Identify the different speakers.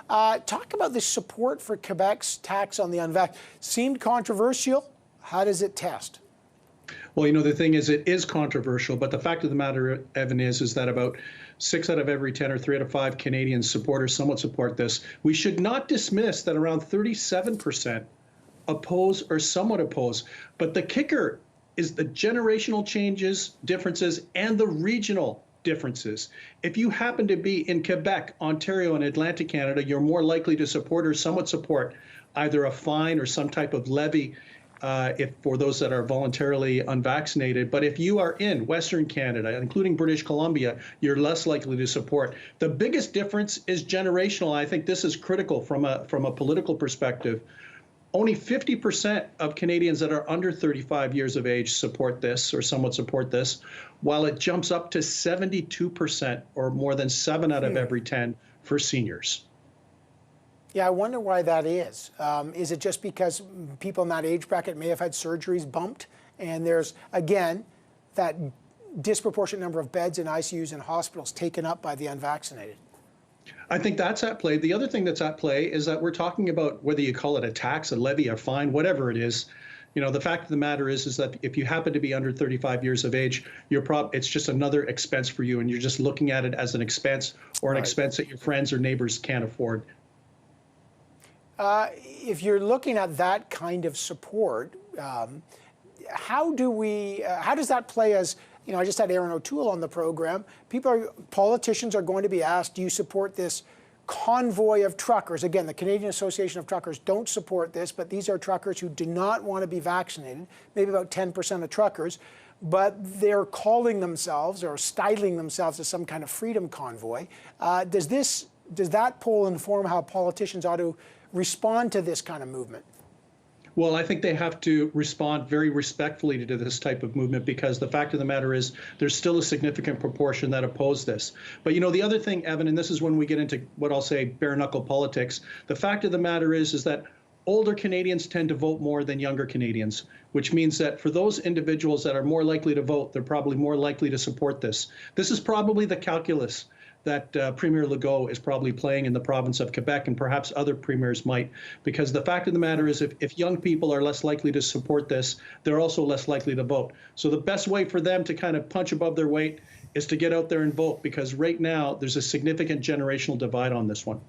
Speaker 1: Talk about the support for Quebec's tax on the unvaccinated. Seemed controversial. How does it test?
Speaker 2: Well, you know, the thing is, it is controversial, but the fact of the matter, Evan, is that about 6 out of every 10 or 3 out of 5 Canadians support or somewhat support this. We should not dismiss that around 37% oppose or somewhat oppose. But the kicker is the generational changes, differences, and the regional differences. If you happen to be in Quebec, Ontario, and Atlantic Canada, you're more likely to support or somewhat support either a fine or some type of levy if for those that are voluntarily unvaccinated. But if you are in Western Canada, including British Columbia, you're less likely to support. The biggest difference is generational. I think this is critical from a political perspective. Only 50% of Canadians that are under 35 years of age support this or somewhat support this, while it jumps up to 72% or more than 7 out of every 10 for seniors.
Speaker 1: Yeah, I wonder why that is. Is it just because people in that age bracket may have had surgeries bumped, and there's, again, that disproportionate number of beds in ICUs and hospitals taken up by the unvaccinated?
Speaker 2: I think that's at play. The other thing that's at play is that we're talking about whether you call it a tax, a levy, a fine, whatever it is. You know, the fact of the matter is that if you happen to be under 35 years of age, it's just another expense for you, and you're just looking at it as an expense or an expense that your friends or neighbors can't afford.
Speaker 1: If you're looking at that kind of support, how does that play as, you know, I just had Aaron O'Toole on the program. Politicians are going to be asked, do you support this convoy of truckers? Again, the Canadian Association of Truckers don't support this, but these are truckers who do not want to be vaccinated, maybe about 10% of truckers, but they're calling themselves or styling themselves as some kind of freedom convoy. Does that poll inform how politicians ought to respond to this kind of movement?
Speaker 2: Well, I think they have to respond very respectfully to this type of movement, because the fact of the matter is there's still a significant proportion that oppose this. But, you know, the other thing, Evan, and this is when we get into what I'll say bare knuckle politics, the fact of the matter is that older Canadians tend to vote more than younger Canadians, which means that for those individuals that are more likely to vote, they're probably more likely to support this. This is probably the calculus that Premier Legault is probably playing in the province of Quebec, and perhaps other premiers might, because the fact of the matter is if young people are less likely to support this, they're also less likely to vote. So the best way for them to kind of punch above their weight is to get out there and vote, because right now there's a significant generational divide on this one.